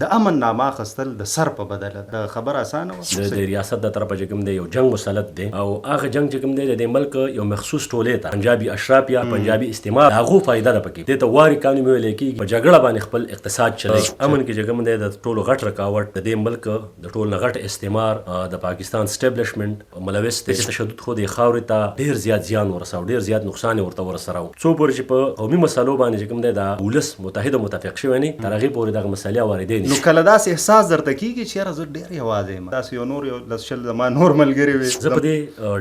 د امن نامه اخیستل د سر په بدله ده. خبره اسانه وه. د ریاست د طرفه چې کوم دی یو جنگ مسلط دی او هغه جنگ چې کوم دی د ملک یو مخصوص ټولې ته پنجابي اشراف یا پنجابي استعمار هغه فائدہ ده پکې. دې ته واري قانون ویل کېږي. په جګړه باندې خپل اقتصاد چلوي. امن کې چې کوم دی د ټولو غټ رکاوټ د دې ملک د ټولو نه غټ استعمار د پاکستان اسټابلیشمنټ ملوث دی. تشدد خو د خاورې ته ډیر زیات زیان ورساو، ډیر زیات نقصان ورته ورسراو. څو پورې چې په قومي مسلو باندې چې کوم دی د ولس متحد او متفق شوی نه تر هغې پورې دغه مسلې واردې نو کله داسې احساس درته کېږي چې یاره زه ډېر یوازې یم، داسې یو نور یو لس شل زما نور ملګري وي. زه په دې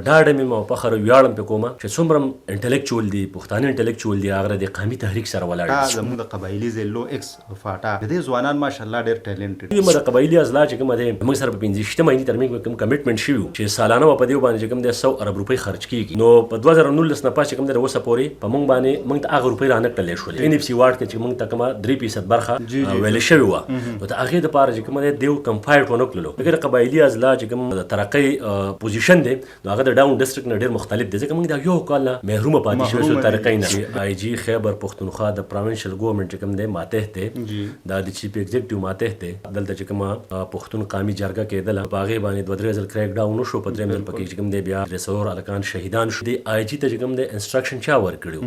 ډاډه یم او فخر ویاړم پې کومه چې څومره انټلیکچوال دي، پښتانه انټلیکچوال دي، هغه د قومي تحریک سره ولاړ دي. زموږ د قبایلي ضلعو اکس فاټا د دې ځوانان ماشاءالله ډېر ټیلنټډ دي. د قبایلي اضلاع چې کومه دی موږ سره په 15 مهینې ترمنځ کوم کمیټمنټ شوي چې سالانه به په دې باندې چې کوم دی 100 ارب روپۍ خرج کېږي. نو په 2019 نه پاس چې کوم دی اوسه پورې په موږ باندې موږ ته هغه روپۍ رانکړلې شولې. ان اف سي واټ کې چې موږ ته کومه 3% برخه ویلې شوې وه نو د هغې دپاره چې کومه دی دیو کم فایټ ونه کړلو. ځکه د قبایلي اضلاع چې کوم د ترقۍ پوزیشن دی نو هغه د ډاون ډسټرکټ نه ډېر مختلف دی. ځکه موږ د یو کال نه محرومه پاتې شوي سو ترقۍ نه. آی جي خیبر پښتونخوا د پروینشل ګورنمنټ چې کوم دی ماتحت دی، دا د چیف ایگزیکټیو ماتحت دی. دلته چې کومه پښتون قومي جرګه کېدله په هغې باندې 2-3 ځل کریک ډاون وشو. په درېیم ځل پکې چې کوم دی بیا 300 هلکان شهیدان شو. د آی جي ته چې کوم دی انسټرکشن چا ورکړي،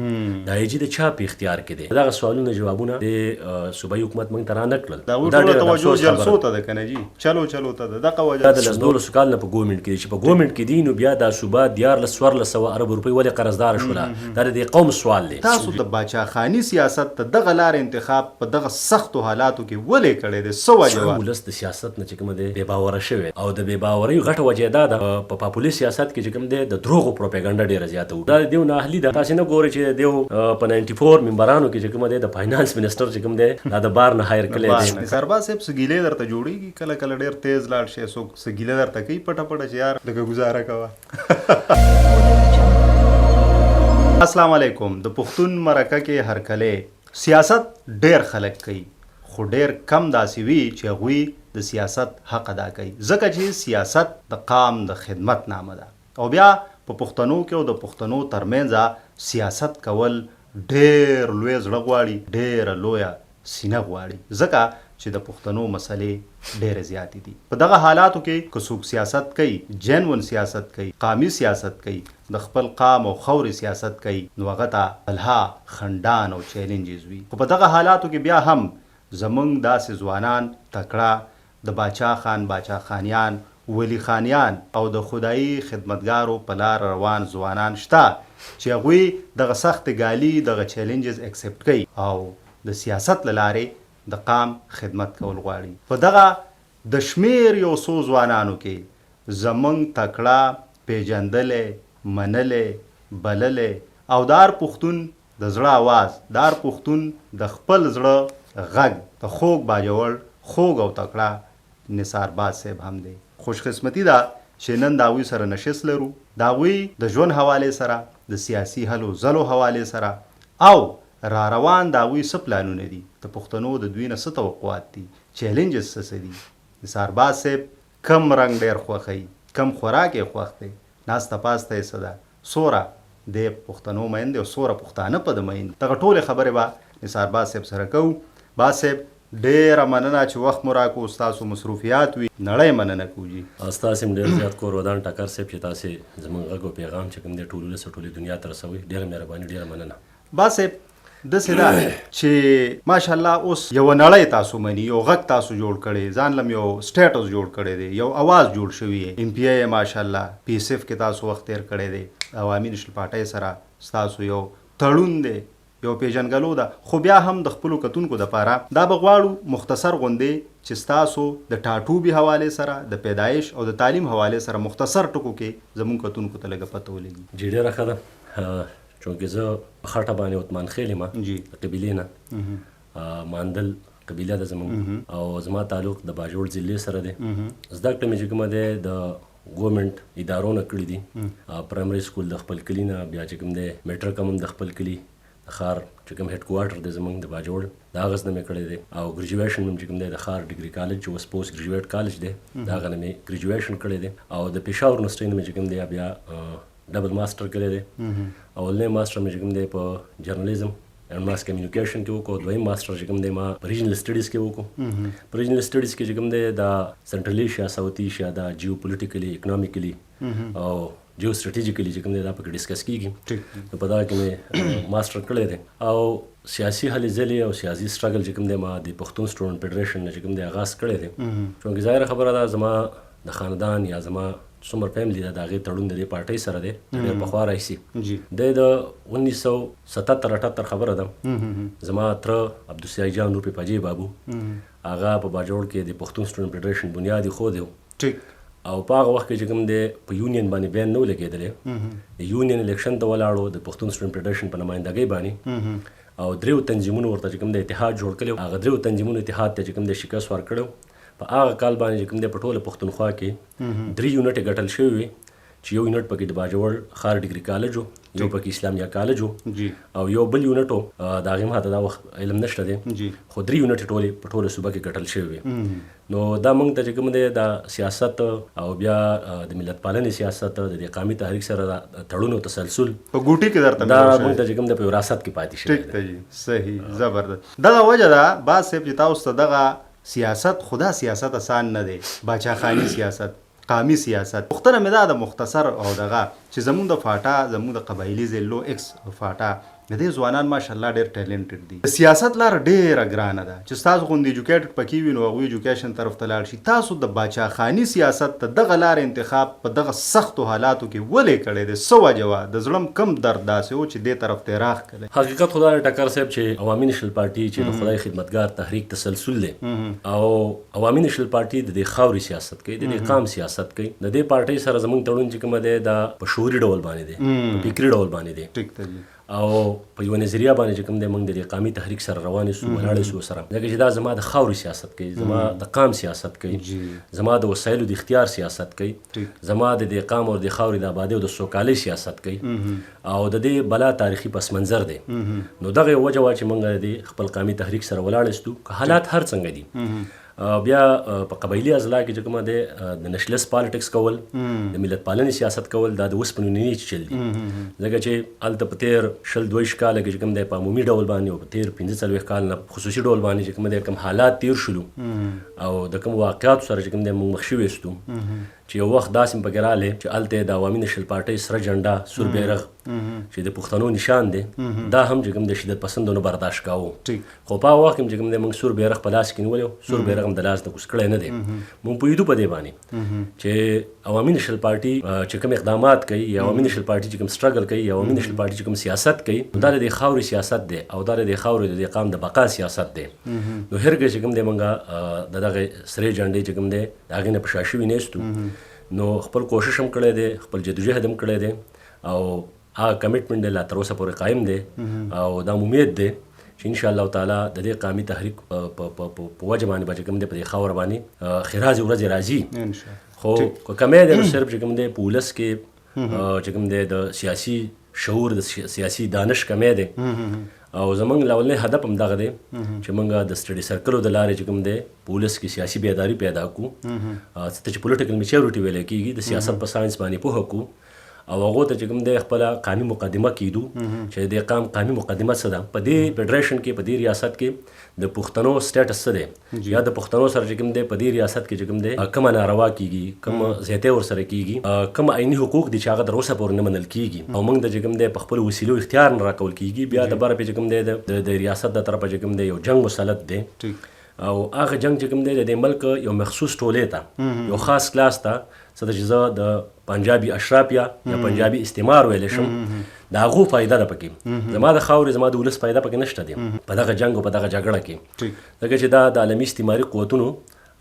د آی جي د چا په اختیار کې دی؟ دغه سوالونه جوابونه د صوبایي حکومت موږ ته رانکړل. دا ډېره توجه جلسو ته ده که نه جي چلو ته ده. دغه وجه دا د 12 کال نه په ګورنمنټ کې دی چې په ګورنمنټ کې دی نو بیا دا صوبه 1400 ارب روپۍ ولې قرضداره شوله؟ دا د دې قوم سوال دی. تاسو د باچاخاني سیاست ته دغه لارې انتخاب په دغه سختو حالاتو کې ولې کړی دی؟ څه وجه وه؟ ولس د سیاست نه چې کومه دی بې باوره شوی او د بې باورۍ غټه وجه دا ده په پاپولي سیاست کې چې کوم دی د دروغو پروپاګنډا ډېره زیاته وه. دا د دیو ناهلي ده. تاسې نه ګورئ چې دیو په 94 ممبرانو کې چې کومه دی د فاینانس منسټر چې کوم دی دا د بار نه هایر کړی دی. سرباز صاحب څه ګیلې درته جوړېږي؟ کله کله ډېر تیز لاړ شي، څوک څه ګیله درته کوي پټه پټه چې یار لږه ګزاره کوه. السلام علیکم. د پښتون مرکه کې هرکلی سیاست ډېر خلک کوي خو ډېر کم داسې وي چې هغوی د سیاست حق ادا کوي، ځکه چې سیاست د قام د خدمت نامه ده. او بیا په پښتنو کې او د پښتنو ترمنځ سیاست کول ډېر لوی زړه غواړي، ډېره لویه سینه غواړي، ځکه چې د پښتنو مسلې ډېرې زیاتې دي. په دغه حالاتو کې که څوک سیاست کوي، جنون سیاست کوي، قامي سیاست کوي، د خپل قام او خورې سیاست کوي، نو هغه ته الها خندان او چیلنجز وي. خو په دغه حالاتو کې بیا هم زمونږ داسې ځوانان تکړه د باچا خان، باچا خانیان، ولی خانیان او د خدایي خدمتګارو په لار روان ځوانان شته چې هغوی دغه سخت ګالي، دغه چیلنجز اکسپټ کوي او د سیاست له لارې د قام خدمت کول غواړي. په دغه د شمیر یو څو ځوانانو کې زمونږ تکړه پیژندلې، منلې، بللې او دار پښتون د زړه آواز، دار پښتون د خپل زړه غږ د خوږ باجوړ، خوږ او تکړه نثار باز صاحب هم دی. خوش قسمتي ده چې نن د هغوی سره نشست لرو، د هغوی د ژوند حوالې سره، د سیاسي هلو ځلو حوالې سره او را روان د هغوی څه پلانونه دي، د پښتنو د دوی نه څه توقعات دي، چیلنجز څه دي. نثار باز صاحب کم رنګ ډېر خوښوي، کم خوراک یې خوښ دی، ناسته پاسته یې څه ده، څومره د پښتنو میندې او څومره پښتانه په د میندې، دغه ټولې خبرې به نثار باز صاحب سره کوو. باز صاحب ډېره مننه چې وخت مو راکړو، ستاسو مصروفیات وي، نړۍ مننه کوو. جي ستاسې هم ډېر زیات کور ودان ټکر صاحب چې تاسې زموږ غږ او پیغام چې کوم دی ټول ولس او ټولې دنیا ته رسوئ، ډېره مهرباني، ډېره مننه. باز صاحب داسې ده چې ماشاءالله اوس یوه نړۍ تاسو مني، یو غږ تاسو جوړ کړی، ځان لم یو سټیټس جوړ کړی دی، یو اواز جوړ شوی دی. ایم پی آی ماشاءالله پی ایس ایف کې تاسو وخت تیر کړی دی، عوامي نشل پارټۍ سره ستاسو یو تړون دی، یو پیژنګلو ده. خو بیا هم د خپلو کتونکو دپاره دا به غواړو مختصر غوندې چې ستاسو د ټاټوبي حوالې سره، د پیدایش او د تعلیم حوالې سره مختصر ټکو کې زمونږ کتونکو ته لږه پته ولګي. جي ډېره ښه ده. چونکې زه په خټه باندې عثمان خیل یم، د قبیلې نه ماندل قبیله ده زموږ او زما تعلق د باجوړ ضلع سره دی. زده کړه مې چې کومه دی د ګورنمنټ ادارو نه کړي دي، پرایمري سکول د خپل کلي نه، بیا چې کوم دی میټرک هم د خپل کلي د ښار چې کوم هیډ کوارټر دی زموږ د باجوړ، د هغه نه مې کړی دی. او ګریجویشن هم چې کوم دی د ښار ډګري کالج چې اوس پوسټ ګریجویټ کالج دی، د هغه نه مې ګریجویشن کړی دی. او د پېښور یونیورسټۍ نه مې چې کوم دی بیا ډبل ماسټر کړی دی. اولنی ماسټر مې چې کوم دی په جرنالیزم ماس کمیونیکیشن کې وکړو، دویم ماسټر چې کوم دی ما په ریجنل سټډیز کې وکړو. په ریجنل سټډیز کې چې کوم دی دا سنټرل ایشیا، ساوث ایشیا، دا جیو پولیټیکلی، اکنامیکلی او جیو سټریټیجیکلی چې کوم دی دا پکې ډسکس کیږي. نو په دا کې مې ماسټر کړی دی او سیاسي هلې ځلې او سیاسي سټرګل چې کوم دی ما د پښتون سټوډنټ فیډریشن نه چې کوم دی آغاز کړی دی. چونکې ظاهره خبره ده زما د خاندان یا زما څومره فیملی ده د هغې تړون د دې پارټۍ سره دی ډېر پخوا راهیسې. دی د 1977-78 خبره ده. زما تره عبدالسیاح جان روپې پاجي بابو هغه په باجوړ کې د پښتون سټوډنټ فیډریشن بنیاد ایښودی او په هغه وخت کې چې کوم دی په یونین باندې بین نه و لګېدلی. د یونین الیکشن ته ولاړو د پښتون سټوډنټ فیډریشن په نمایندګۍ باندې او دریو تنظیمونو ورته چې کوم دی اتحاد جوړ کړی. هغه دریو تنظیمونو اتحاد ته چې کوم دی شکست ورکړی. په هغه کال باندې چې کوم دی په ټوله پښتونخوا کې 3 یونټې ګټل شوي وي چې یو یونټ پکې د باجوړ ښار ډیګري کالج و، یو پکې اسلامیه کالج و او یو بل یونټ و د هغې ماته دا وخت علم نشته دی خو 3 یونټې ټولې په ټوله صوبه کې ګټل شوي وي. نو دا موږ ته چې کوم دی دا سیاست او بیا د ملت پالنې سیاست د دې قامي تحریک سره تړون او تسلسل په ګوټي کې درته دا موږ ته چې کوم دی په وراثت کې پاتې شوی. ټیک دی، صحیح، زبردست. دغه وجه ده باز صاحب چې تاسو ته دغه سیاست، خدا سیاست آسان نه دی، باچاخاني سیاست، قامي سیاست. پوښتنه مې دا د مختصر او دغه چې زموږ د فاټا، زموږ د قبایلي ضلعو ایکس فاټا د دې ځوانان ماشاءالله ډېر ټیلنټډ دي. د سیاست لاره ډېره ګرانه ده چې ستاسو غوندې ایجوکیټډ پکې وي نو هغوی ایجوکیشن طرف ته لاړ شي. تاسو د باچاخاني سیاست ته دغه لارې انتخاب په دغه سختو حالاتو کې ولې کړی دی؟ څه وجه وه؟ د زړه کم درد داسې و چې دې طرف ته راغلی؟ حقیقت خدا ټکر صاحب چې عوامي نیشنل پارټي چې د خدای خدمتګار تحریک تسلسل دی او عوامي نیشنل پارټي د دې خاورې سیاست کوي، د دې قام سیاست کوي. د دې پارټۍ سره زموږ تړون چې کومه دی دا په شعوري ډول باندې دی، په فکري ډول باندې دی. ټیک دی. او په یو نظریه باندې چې کوم دی موږ د دې قامي تحریک سره روانې سو، ولاړې سو سره، ځکه چې دا زما د خاورې سیاست کوي، زما د قام سیاست کوي، زما د وسایلو د اختیار سیاست کوي، زما د دې قام او د خاورې د آبادۍ او د سوکالۍ سیاست کوي او د دې بلا تاریخي پس منظر دی. نو دغه وجه وه چې موږ د خپل قامي تحریک سره ولاړ استو که حالات هر څنګه دي. بیا په قبایلي اضلاع کې چې کومه دی د نشلس پالیټکس کول، د ملت پالنې سیاست کول، دا د اوسپنې نینې چل دي. ځکه چې هلته په تېر 22 کاله کې چې کوم دی په عمومي ډول باندې او په تېر 45 کال نه خصوصي ډول باندې چې کوم دی کوم حالات تېر شولو او د کوم واقعاتو سره چې کوم دی موږ مخ شوي استو چې یو وخت داسې هم پکې راغلی چې هلته د عوامي نیشنل پارټۍ سره جنډه، سور بیرغ چې د پښتنو نشان دی، دا هم چې کوم د شدت پسندو نه برداشت کاوه. خو په هغه وخت کې چې کوم دی موږ سور بیرغ په لاس کې نیولی و، سور بیرغ هم د لاس نه کوز کړی نه دی. موږ پوهېدو په دې باندې چې عوامي نیشنل پارټي چې کوم اقدامات کوي یا عوامي نیشنل پارټي چې کوم سټرګل کوي یا عوامي نیشنل پارټي چې کوم سیاست کوي دا د خاورې سیاست دی او دا د خاورې د قام د بقا سیاست دی. نو هرګز چې کوم دی موږ د دغه سرې جنډې چې کوم دی د هغې نه په شا شوي نه استو. نو خپل کوشش هم کړی دی، خپل جدوجهد هم کړی دی او هغه کمیټمنټ دی لا تر اوسه پورې قایم دی او دا امید دی چې انشاءالله تعالی د دې قامي تحریک په وجه باندې به چې کوم دی په دې خاوره باندې ښېرازې ورځې راځي. خو که کمی دی نو صرف چې کوم دی په ولس کې چې کوم دی د سیاسي شعور، د سیاسي دانش کمی دی او زمونږ لاولنی هدف هم دغه دی چې موږ د سټډي سرکلو د لارې چې کوم دی په ولس کې سیاسي بیداري پیدا کړو، څه ته چې پولیټیکل میچورټي ویلی کېږي، د سیاست په ساینس باندې پوهه کړو او هغو ته چې کوم دی خپله قامي مقدمه کیدو چې د قام قامي مقدمه څه ده. په دې فیډریشن کې، په دې ریاست کې د پښتنو سټیټس څه دی یا د پښتنو سره چې کوم دی په دې ریاست کې چې کوم دی کومه ناروا کیږي، کومه زیاتۍ ورسره کیږي، کوم عیني حقوق دي چې هغه تر اوسه پورې نه منل کیږي او موږ د چې کوم دی په خپلو وسیلو اختیار نه راکول کیږي. بیا د بره پې چې کوم دی د ریاست د طرفه چې کوم دی یو جنګ مسلط دی او هغه جنګ چې کوم دی د دې ملک یو مخصوص ټولې ته، یو خاص کلاس ته، څه ته چې زه د پنجابي اشرافیه یا پنجابي استعمار ویلی شم، د هغو فایده ده پکې. زما د خاورې، زما د ولس فایده پکې نشته دی په دغه جنګ او په دغه جګړه کې، ځکه چې دا د عالمي استعماري قوتونو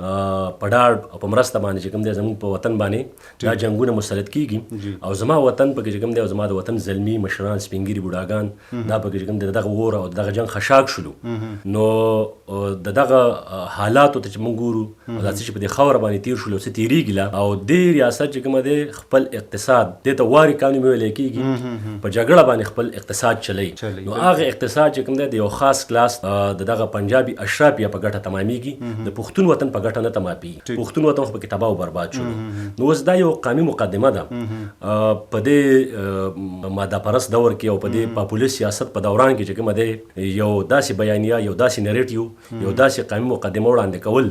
په ډاډ او په مرسته باندې چې کوم دی زموږ په وطن باندې دا جنګونه مسلط کیږي او زما وطن پکې چې کوم دی او زما د وطن زلمي مشران، سپین ږیري، بوډاګان دا پکې چې کوم دی دغه اور او دغه جنګ خشاک شولو. نو د دغه حالاتو ته چې موږ ګورو او دا څه چې په دې خاوره باندې تېر شولو، څه تېرېږي لا او دې ریاست چې کومه دی خپل اقتصاد، دې ته وار اکانومي ویلی کېږي، په جګړه باندې خپل اقتصاد چلی. نو هغه اقتصاد چې کوم دی د یو خاص کلاس د دغه پنجابي اشرافیه په ګټه تمامیږي، د پښتون وطن په ګټه ګټه نه تماپي پښتون وطن خو پکې تباه او برباد شو نو اوس دا یو قومي مقدمه ده په دې ماده پرست دور کې او په دې پاپولیست سیاست په دوران کې چې کومه دی یو داسې بیانیه یو داسې نریټیو یو داسې قومي مقدمه وړاندې کول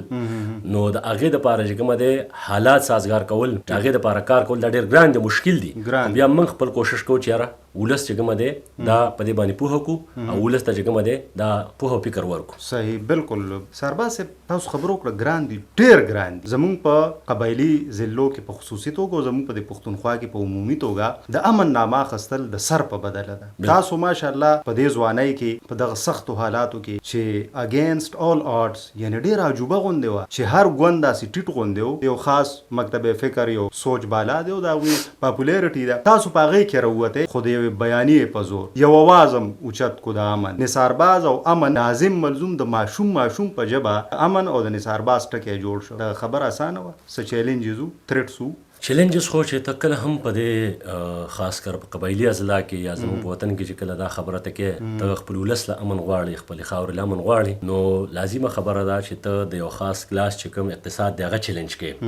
نو د هغې دپاره چې کومه دی حالات سازګار کول د هغې دپاره کار کول دا ډېر ګران دی مشکل دي بیا موږ خپل کوشش کوو چې یاره ولس چې کومه دی دا په دې باندې پوهه کړو او ولس ته چې کومه دی دا پوهه او فکر ورکړو صحیح بالکل سرباز صاحب تاسو خبرو کړه ګران دي ډېر ګران دي زموږ په قبایلي ضلعو کې په خصوصي توګه او زموږ په دې پښتونخوا کې په عمومي توګه د امن نامه اخیستل د سر په بدله ده تاسو ماشاءالله په دې ځوانۍ کې په دغه سختو حالاتو کې چې اگینسټ آل آډز یعنې ډېر عجوبه غوندې وه چې هر ګوند داسې ټیټ غوندې و یو خاص مکتب فکر یو سوچ بالا دی او د هغوی پاپولیرټي ده تاسو په هغې کې راووتئ خو د یوې بیانیې په زور یو اواز هم اوچت کو د امن نثارباز او امن ناظم ملزوم د ماشوم په ژبه امن او د نثارباز ټکی جوړ شو د خبر اسانه وه څه چیلنجز و تھریټس و چیلنجز خو چې ته کله هم په دې خاص کر په قبایلي اضلاع کې یا زموږ په وطن کې چې کله دا خبره ته کې ته خپل ولس له امن غواړې خپلې خاورې له امن غواړې نو لازمه خبره ده چې ته د یو خاص کلاس چې کوم اقتصاد دی هغه چیلنج کې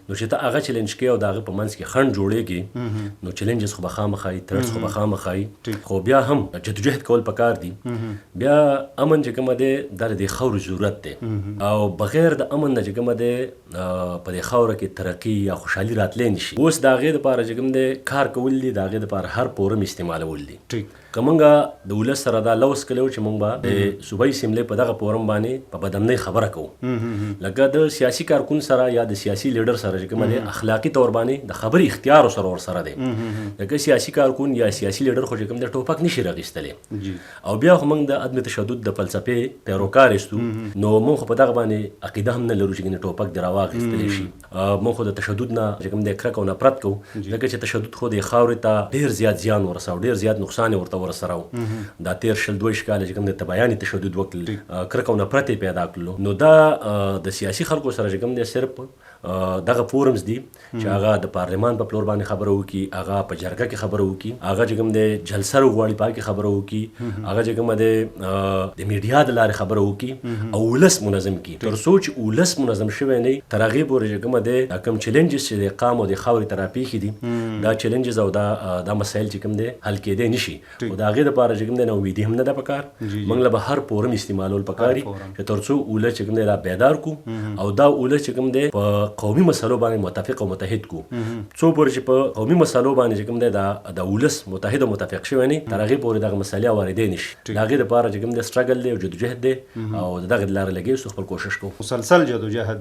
نو چې ته هغه چیلنج کې او د هغه په منځ کې خنډ جوړېږي نو چیلنجز خو به خامخا وي تھریټس خو به خامخا وي خو بیا هم جدوجهد کول پکار دي بیا امن چې کومه دی دا د خاورې ضرورت دی او بغیر د امن نه چې کومه دی په دې خاوره کې ترقي یا خوشحالي راتلی نشي اوس د هغې دپاره چې کوم دی کار کول دي د هغې دپاره هر پورم استعمالول دي که موږ د ولس سره دا لوس کلی و چې موږ به د صوبایي اسمبلۍ په دغه پورم باندې په بدمنۍ خبره کوو لکه د سیاسي کارکون سره یا د سیاسي لیډر سره چې کومه دی اخلاقي طور باندې د خبرې اختیار ورسره دی لکه سیاسي کارکون یا سیاسي لیډر خو چې کوم دی ټوپک نشي راغیستلی او بیا خو موږ د عدم تشدد د فلسفې پیروکار یستو نو موږ خو په دغه باندې عقیده هم نه لرو چې ټوپک دې راواخیستلی شي موږ خو د تشدد نه چې کوم دی کرکه او نفرت کوو ځکه چې تشدد خو د خاورې ته ډېر زیات زیان ورساو ډېر زیات نقصان یې ورته ورسره و دا تېر 22 کاله چې کوم دی تبایانې تشدد وکړل کرکه او نفرت یې پیدا کړلو نو دا د سیاسي خلکو سره چې کوم دی صرف دغه فورمز دي چې هغه د پارلمان په پلور باندې خبره وکړي هغه په جرګه کې خبره وکړي هغه چې کوم دی جلسه وغواړي په کې خبره وکړي هغه چې کومه دی د میډیا د لارې خبره وکړي او ولس منظم کړي تر څو چې ولس منظم شوی نه تر هغې پورې چې کومه دی کوم چیلنجز چې د قام او د خاورې ته راپېښې دي دا چیلنجز او دا مسایل چې کوم دی حل کېدی نشي او د هغې دپاره چې کوم دی نه امیدي هم نه ده پکار موږ له به هر پورم استعمالول پکار دي چې تر څو ولس چې کوم دی دا بیدار کړو او دا ولس چې کوم دی په قومي مسلو باندې متفق او متحد کو څو پورې چې په قومي مسلو باندې چې کوم دی د ولس متحد او متفق شوی نه تر هغې پورې دغه مسلې اورېدی نشي د هغې دپاره چې کوم دی سټرګل دی او جدوجهد دی او د دغې د لارې لګې خپل کوشش کوو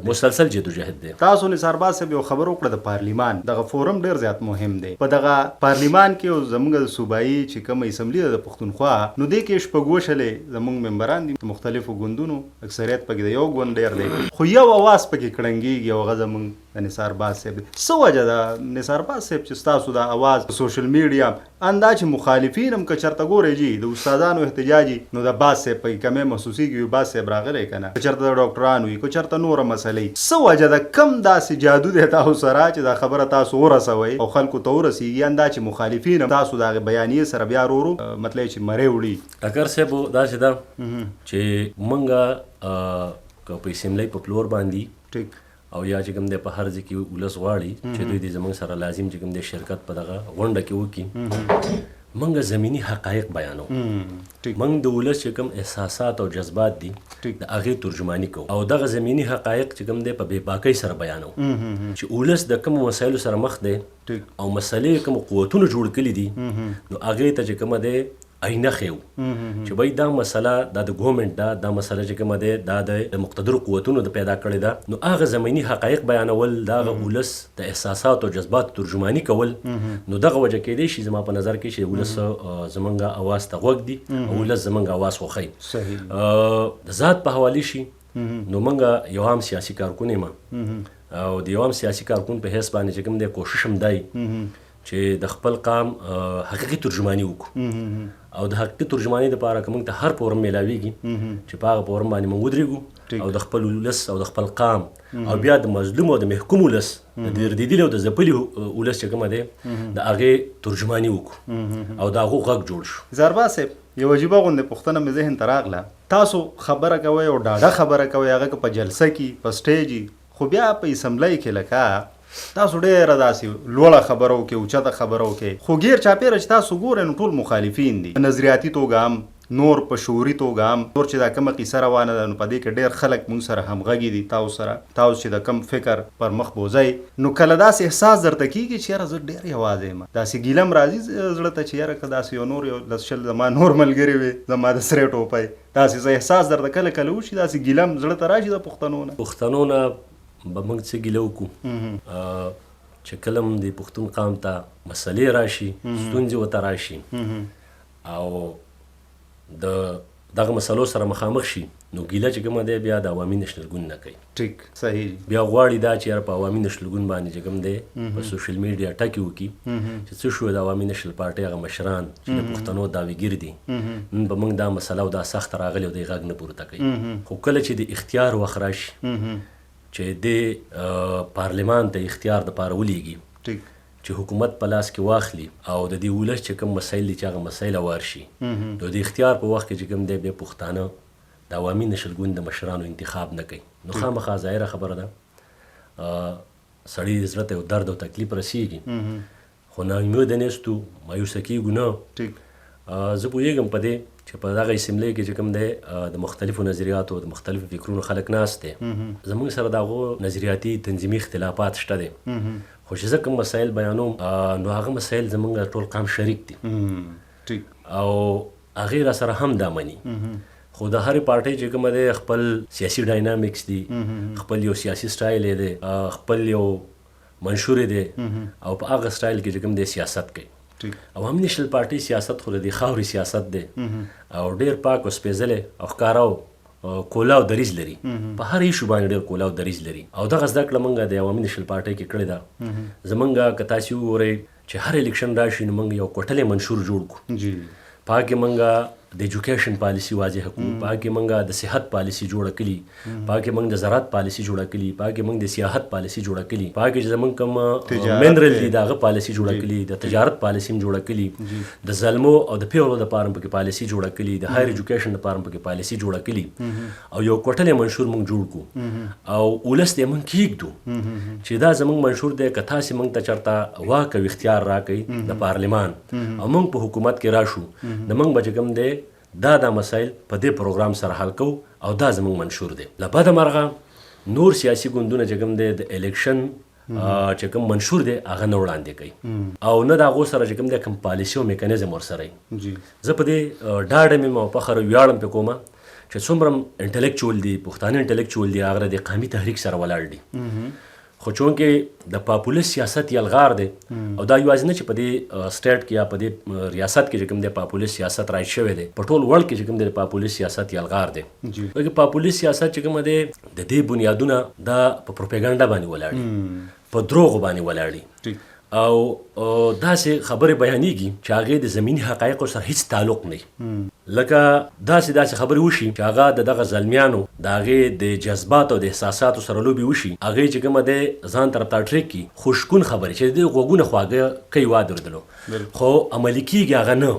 مسلسل جدوجهد دی تاسو نثارباز صاحب یو خبر وکړه د پارلیمان دغه فورم ډېر زیات مهم دی په دغه پارلیمان کې زموږ د صوبایي چې کومه اسمبلي ده د پښتونخوا نو دې کې شپږ شلې زموږ ممبران دي مختلفو ګوندونو اکثریت پکې د یو ګوند ډېر دی خو یو اواز پکې کړنګېږي او هغه زموږ د نثارباز صاحب څه وجه ده نثارباز صاحب چې ستاسو دا اواز په سوشل میډیا اندا چې مخالفین هم که چېرته ګورئ جي د استادانو احتجاجي نو د باز صاحب پکې کمې محسوسېږي وي باز صاحب راغلی که نه که چېرته د ډاکټران وي که چېرته نوره مسلې څه وجه ده کم داسې جادو دی تاسو سره چې دا خبره تاسو ورسوئ او خلکو ته ورسېږي اندا چې مخالفین هم تاسو د هغې بیانیې سره بیا ورو مطلب چې مرۍ وړي ډاکټر صاحب داسې ده چې موږ که په اسمبلۍ په پلور باندې ټیک او یا چې کوم دی په هر ځای کې ولس غواړي چې دوی دې زموږ سره لازم چې کوم دی شرکت په دغه غونډه کې وکړي موږ زمینی حقایق بیانو موږ د ولس چې کوم احساسات او جذبات دي د هغې ترجماني کوو او دغه زمینی حقایق چې کوم دی په بې باکۍ سره بیانو چې ولس د کومو مسایلو سره مخ دی او مسلې کوم قوتونو جوړ کړي دي نو هغې ته چې کومه دی آینه ښیو چې بای دا مسله دا د ګورمنټ دا مسله چې کومه دی دا د مقتدرو قوتونو د پیدا کړې ده نو هغه زمیني حقایق بیانول د هغه ولس د احساساتو او جذباتو ترجماني کول نو دغه وجه کېدی شي زما په نظر کې چې ولس زمونږ اواز ته غوږ دي او ولس زمونږ اواز خوښوي د ذات په حوالې شي نو موږ یو عام سیاسي کارکون یم او د یو عام سیاسي کارکون په حیث باندې چې کوم دی کوشش هم دی چې د خپل قام حقیقي ترجماني وکړو او د حقیقي ترجماني دپاره که موږ ته هر فورم میلاویږي چې په هغه فورم باندې موږ ودرېږو او د خپل ولس او د خپل قام او بیا د مظلوم او د محکوم ولس د دردېدلي او د ځپلي ولس چې کومه دی د هغې ترجماني وکړو او د هغو غږ جوړ شو زرباز صاحب یو عجیبه غوندې پوښتنه مې ذهن ته راغله تاسو خبره کوئ او ډاډه خبره کوئ هغه که په جلسه کې په سټیج خو بیا په اسمبلی کې لکه تاسو ډېره داسې لوړه خبره وکړئ اوچته خبره وکړئ خو ګیر چاپېره چې تاسو ګورئ نو ټول مخالفین دي په نظریاتي توګه هم نور په شعوري توګه هم نور چې دا کومه قیصه روانه ده نو په دې کې ډېر خلک موږ سره همغږي دي تاسو سره تاسو چې د کم فکر پر مخ بوځئ نو کله داسې احساس درته کېږي چې یاره زه ډېر یوازې یم داسې ګیله م راځي زړه ته چې یاره که داسې یو نور یو لس شل زما نور ملګري وي زما د سرې ټوپی داسې زه احساس درته کله کله وشي داسې ګیله م زړه ته راشي د پښتنو نه به موږ څه ګیله وکړو چې کله هم د پښتون قام ته مسلې راشي ستونزې ورته راشي او د دغه مسلو سره مخامخ شي نو ګیله چې کومه دی بیا د عوامي نشنل ګوند نه کوي ټیک صحیح بیا غواړي دا چې یاره په عوامي نشنل ګوند باندې چې کوم دی په سوشل میډیا ټکي وکړي چې څه شو د عوامي نشنل پارټۍ هغه مشران چې د پښتنو دعویګیر دي نن به موږ دا مسله او دا سخته راغلې او دی غږ نه پورته کوي خو کله چې د اختیار وخت راشي چې د پارلمان ته اختیار دپاره ولیږي ټیک چې حکومت په لاس کې واخلي او د دې ولس چې کوم مسایل دي چې هغه مسایل وار شي نو د اختیار په وخت کې چې کوم دی بیا پښتانه د عوامي نشل ګوند د مشرانو انتخاب نه کوي نو خامخا ظاهره خبره ده سړي زړه ته یو درد او تکلیف رسیږي خو ناامیده نیستو مایوسه کېږو نه ټیک زه پوهېږم په دې چې په دغه اسمبلی کې چې کوم دی د مختلفو نظریاتو د مختلفو فکرونو خلک ناست دی زموږ سره د هغو نظریاتي تنظیمي اختلافات شته دی خو چې زه کوم مسایل بیانوم نو هغه مسایل زموږ ټول قام شریک دي ټیک او هغې را سره هم دا مني خو د هرې پارټۍ چې کومه دی خپل سیاسي ډاینامیکس دي خپل یو سیاسي سټایل دی خپل یو منشور دی او په هغه سټایل کې چې کوم دی سیاست کوي عوامي نشنل پارټۍ سیاست خو د دې خاورې سیاست دی او ډېر پاک او سپېڅلی او ښکاره کولا او دریځ لري په هر ایشو باندې ډېر کولا او دریځ لري او دغه زده کړه موږ د عوامي نشنل پارټۍ کې کړې ده زموږ که تاسې وګورئ چې هر الیکشن راشي نو موږ یو کوټلی منشور جوړ کړو په هغه کې موږ د ایجوکیشن پالیسي واضح کړو په هغه کې موږ د صحت پالیسي جوړه کړي په هغه کې موږ د زراعت پالیسي جوړه کړي په هغه کې موږ د سیاحت پالیسي جوړه کړي په هغه کې چې زموږ کوم منرل دي د هغه پالیسي جوړه کړي د تجارت پالیسي هم جوړه کړي د زلمو او د پیغلو دپاره هم پکې پالیسي جوړه کړي د هایر ایجوکیشن دپاره هم پکې پالیسي جوړه کړي او یو کوټلی منشور موږ جوړ کړو او ولس ته موږ کېږدو چې دا زموږ منشور دی که تاسې موږ ته چېرته واک او اختیار راکوئ د پارلمان او موږ په حکومت کې راشو د موږ به چې کوم دی دا مسایل په دې پروګرام سره حل کوو او دا زموږ منشور دی له بده مرغه نور سیاسي ګوندونه چې کوم دی د الیکشن چې کوم منشور دی هغه نه وړاندې کوي او نه د هغو سره چې کوم دی کوم پالیسي او میکانیزم ورسره وي زه په دې ډاډه یم او فخر ویاړم پې کومه چې څومره انټلیکچوال دي پښتانه انټلیکچوال دي هغه د قامي تحریک سره ولاړ دي خو چونکې د پاپولیس سیاست یلغار دی او دا یوازې نه چې په دې سټیټ کې یا په دې ریاست کې چې کوم دی پاپولیس سیاست رایج شوی دی په ټول ورلډ کې چې کوم دی پاپولیس سیاست یلغار دی بلکې پاپولیس سیاست چې کومه دی د دې بنیادونه دا په پروپاګانډا باندې ولاړ دي په دروغو باندې ولاړ دي او داسې خبرې بیانېږي چې هغې د زمیني حقایقو سره هیڅ تعلق نه لکه داسې خبرې وشي چې هغه د دغه زلمیانو د هغې د جذباتو او د احساساتو سره لوبې وشي هغې چې کومه دی ځان طرف ته ټریک کړي خوشګون خبرې چې د دې غوږونه خواږه کوي وادردلو خو عملي کېږي هغه نه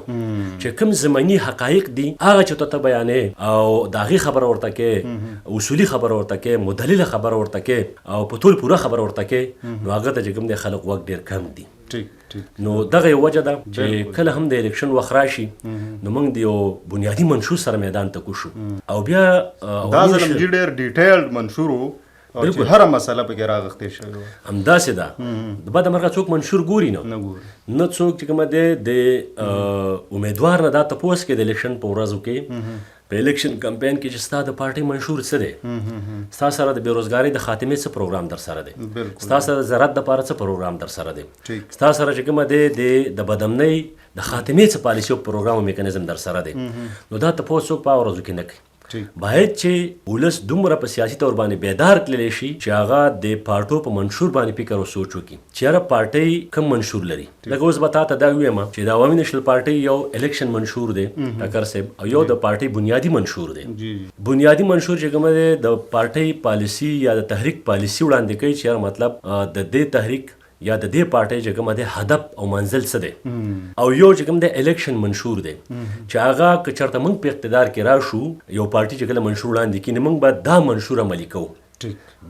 چې کوم زمیني حقایق دي هغه چې ته بیانې او د هغې خبره ورته کې اصولي خبره ورته کې مدلله خبره ورته کې او په ټول پوره خبره ورته کې نو هغه ته چې کوم دی خلک وخت ډېر کم دي نو دغه یو وجه ده چې کله هم د الیکشن وخت راشي نو موږ د یو بنیادي منشور سره میدان ته کوشو او بیا دا ځل ډېر ډیټیلډ منشور و او چې هره مسله پکې راغښتې شوې همداسې ده د بده مرغه څوک منشور ګوري نه څوک چې کومه دی د امیدوار نه دا تپوس کې د الیکشن په ورځو کې په الیکشن کمپین کې چې ستا د پارټۍ منشور څه دی ستا سره د بېروزګارۍ د خاتمې څه پروګرام در سره دی ستا سره د زراعت دپاره څه پروګرام در سره دی ستا سره چې کومه دی د بدامنۍ د خاتمې څه پالیسي او پروګرام او میکانیزم در سره دی نو دا تپوس څوک په ورځو کې نه کوي باید چې ولس دومره په سیاسي طور باندې بیدار تللی شي چې هغه د پارټو په منشور باندې فکر او سوچ وکړي چې یاره پارټۍ کوم منشور لري لکه اوس به تا ته دا ووایم چې د عوامي نشنل پارټۍ یو الیکشن منشور دی ټکر صاحب او یو د پارټۍ بنیادي منشور دی بنیادي منشور چې کومه دی د پارټۍ پالیسي یا د تحریک پالیسي وړاندې کوي چې یاره مطلب د دې تحریک یا د دې پارټۍ چې کومه دی هدف او منزل څه دی او یو چې کوم دی الیکشن منشور دی چې هغه که چېرته موږ په اقتدار کې راشو یو پارټي چې کله منشور وړاندې کړي نو موږ به دا منشور عملي کوو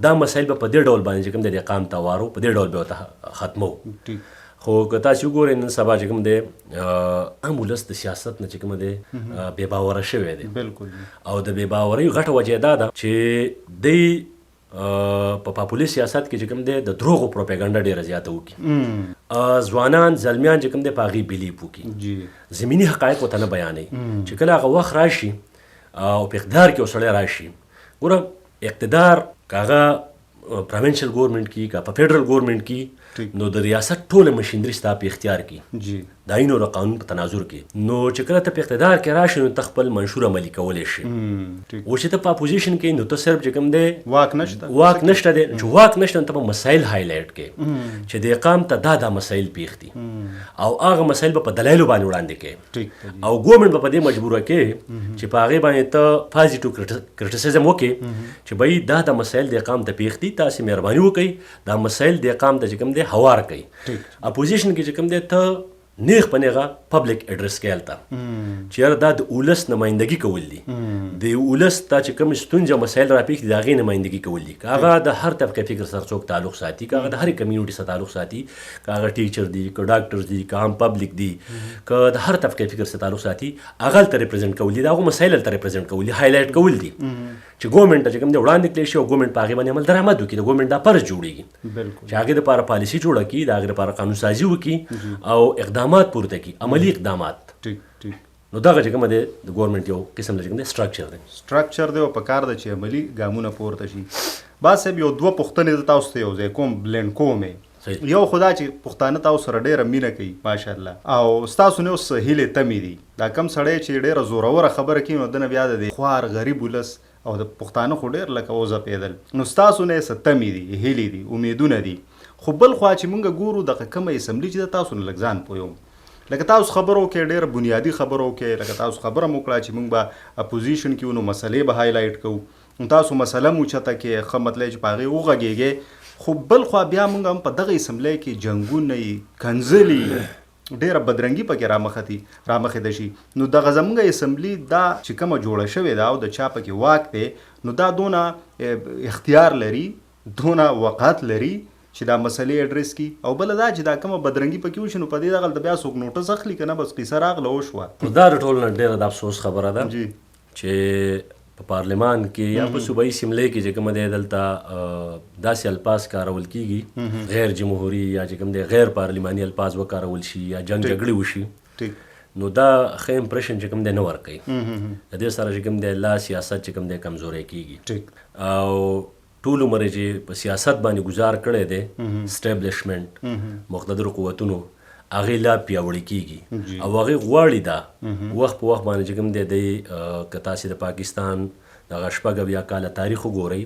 دا مسایل به په دې ډول باندې چې کوم د اقام توارو په دې ډول به ورته ختمو. خو که تاسو وګورئ نن سبا چې کوم دی عام ولس د سیاست نه چې کوم دی بې باوره شوی دی بالکل، او د بې باورۍ غټه وجه دا ده چې دی په پاپولي سیاست کې چې کوم دی د دروغو پروپاګاندا ډېره زیاته وکړي. ځوانان زلمیان چې کوم دی په هغې بلیف وکړي، زمیني حقایق ورته نه بیانوي چې کله هغه وخت راشي او په اقتدار کې یو سړی راشي. ګوره اقتدار که هغه پروینشل ګورنمنټ کې که په فیډرل ګورنمنټ کې نو د ریاست ټوله مشینري ستا په اختیار کې د آیین او د قانون په تناظر کې، نو چې کله ته په اقتدار کې راشي نو ته خپل منشور عملي کولی شي. او چې ته په اپوزیشن کې نو ته صرف چې کوم دی واک نشته دی، چې واک نشته نو ته به مسایل هایلایټ کې چې د اقام ته دا مسایل پیښ دي او هغه مسایل به په دلایلو باندې وړاندې کې او ګورنمنټ به په دې مجبوره کې چې په هغې باندې ته پازیټیو کرټیسزم وکړي چې بهی دا مسایل د اقام ته پیښ دي، تاسې مهرباني وکړئ دا مسایل د اقام ته چې کوم دی هوار کوي. اپوزیشن کې چې کوم دی ته نیغ په نیغه پبلک اډرس کې هلته چې یاره دا د ولس نمایندګي کول دي، د ولس ته چې کوم ستونزه مسایل راپېښ دي د هغې نمایندګي کول دي، که هغه د هر طبقه فکر سره څوک تعلق ساتي، که هغه د هرې کمیونټي سره تعلق ساتي، که هغه ټیچر دي، که ډاکټرز دي، که عام پبلک دي، که د هر طبقه فکر سره تعلق ساتي، هغه هلته ریپرزنټ کول دي، د هغو مسایل هلته ریپرزنټ کول دي، هایلایټ کول دي چې ګورنمنټ ته چې کوم دی وړاندې کړی شي او ګورنمنټ په هغې باندې عمل درآمد وکړي، د ګورنمنټ دا فرض جوړېږي چې هغې دپاره پالیسي جوړه کړي، د هغې دپاره قانون سازي وکړي او اقدامات پورته کړي، عملي اقدامات. نو دغه چې کومه دی د ګورنمنټ یو قسم چې کوم دی سټرکچر دی او په کار ده چې عملي ګامونه پورته شي. باز صاحب یو دوه پوښتنې زه تاسو ته یو ځای کوم بلینډ کوم یو خدا چې پښتانه تاسو سره ډېره مینه کوي ماشاءالله او ستاسو نه اوس هیلې تمې دي، دا کم سړی چې ډېره زوروره خبره کوي نو دنه بیا د خوار غریب ولس او د پښتانه خو ډېر لکه اوزه پیدل، نو ستاسو نه څه تمې دي، هیلې دي، امیدونه دي. خو بل خوا چې مونږ ګورو دغه کومه اسمبلي چې د تاسو نه لږ ځان پوهوم، لکه تاسو خبرو کې ډېر بنیادي خبرو کې لکه تاسو خبره مو کړه چې مونږ به اپوزیشن کې نو مسلې به هایلایټ کوو، نو تاسو مسله مو چته کې ښه مطلب چې په هغې وغږېږئ. خو بل خوا بیا مونږ هم په دغه اسمبلی کې جنګونه یې کنځلي ډېره بدرنګي پکې رامخې ده شي. نو دغه زموږ اسمبلی دا چې کومه جوړه شوې ده او د چا پکې واک دی نو دا دونه اختیار لري، دونه وقت لري چې دا مسلې اډرس کی، او بل دا چې دا کومه بدرنګي پکې وشي نو په دې دغه بیا څوک نوټس اخلي که نه بس قیصه راغله وشوه. دا د ټول نه ډېره د افسوس خبره ده چې په پارلمان کې یا په صوبایي اسمبلی کې چې کومه دی دلته داسې الفاظ کارول کېږي غیر جمهوري یا چې کوم دی غیر پارلماني الفاظ وکارول شي یا جنګ جګړې وشي، نو دا ښه امپریشن چې کوم دی نه ورکوي. د دې سره چې کوم دی لا سیاست چې کوم دی کمزوری کېږي او ټول عمر چې په سیاست باندې گزار کړی دی اسټیبلیشمنټ مقتدرو قوتونو هغې لا پیاوړې کېږي او هغې غواړي دا وخت په وخت باندې چې کوم دی دی که تاسې د پاکستان دغه شپږ اویا کاله تاریخ وګورئ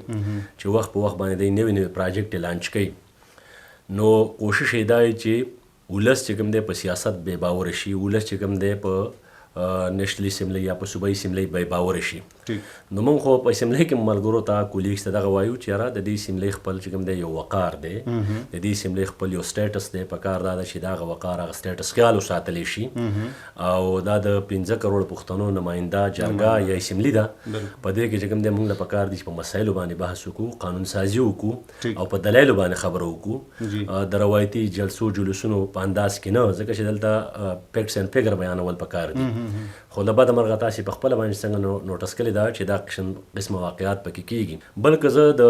چې وخت په وخت باندې دی نوي نوي پراجکټ لانچ کوي، نو کوشش یې دا چې ولس چې کوم دی په سیاست بې باوره شي، ولس چې کوم دی په نیشنل اسمبلی یا په صوبایي اسمبلی بې باوره شي. نو موږ خو په اسمبلی کې ملګرو ته کولیګس ته دغه وایو چې یاره د دې اسمبلی خپل چې کوم دی یو وقار دی، د دې اسمبلی خپل یو سټیټس دی، په کار دا ده چې د هغه وقار هغه سټیټس خیال وساتلی شي او دا د 15 کروړ پښتنو نماینده جرګه یا اسمبلی ده، په دې کې چې کوم دی موږ له په کار دي چې په مسایلو باندې بحث وکړو، قانون سازي وکړو او په دلایلو باندې خبره وکړو، د روایتي جلسو جلوسونو په انداز کې نه، ځکه چې دلته فیکټس اینډ فیګر بیانول په کار دي. خو له بده مرغه تاسې په خپله باندې څنګه نوټس کړې ده چې دا قسمه واقعات پکې کېږي. بلکې زه د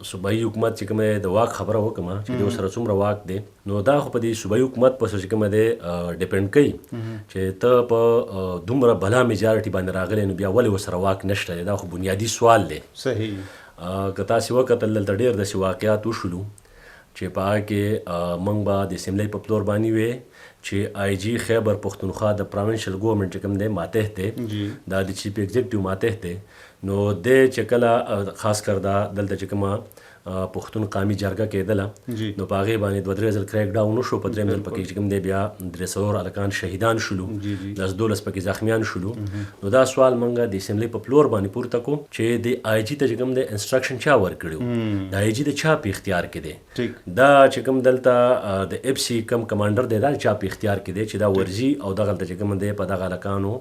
صوبایي حکومت چې کومه د واک خبره وکړم چې د سره څومره واک دی، نو دا خو په دې صوبایي حکومت په چې کومه دی ډیپینډ کوي چې ته په دومره بلا میجارټي باندې راغلی نو بیا ولې ورسره واک نشته دی. دا خو بنیادي سوال دی. صحیح. که تاسې وکتل دلته ډېر داسې واقعات وشولو چې په هغه کې موږ به د اسمبلی په پلور باندې وې چې آی جی خیبر پښتونخوا د پروینشل ګورنمنټ چې کوم دی ماتحت دی، دا د چیف ایگزیکټیو ماتحت دی، نو دی چې کله خاص کر دا دلته چې کومه پښتون قومي جرګه کېدله نو په هغې باندې 2-3 ځل کریک ډاون وشو، په درېیم ځل پکې چې کوم دی بیا 300 هلکان شهیدان شولو، 10-12 پکې زخمیان شولو. نو دا سوال موږ د اسمبلی په پلور باندې پورته کړو چې د آی جي ته چې کوم دی انسټرکشن چا ورکړي، د آی جي د چا په اختیار کې دی، دا چې کوم دلته د اف سی کم کمانډر دی دا چا په اختیار کې دی چې دا ورځي او دغلته چې کوم دی په دغه هلکانو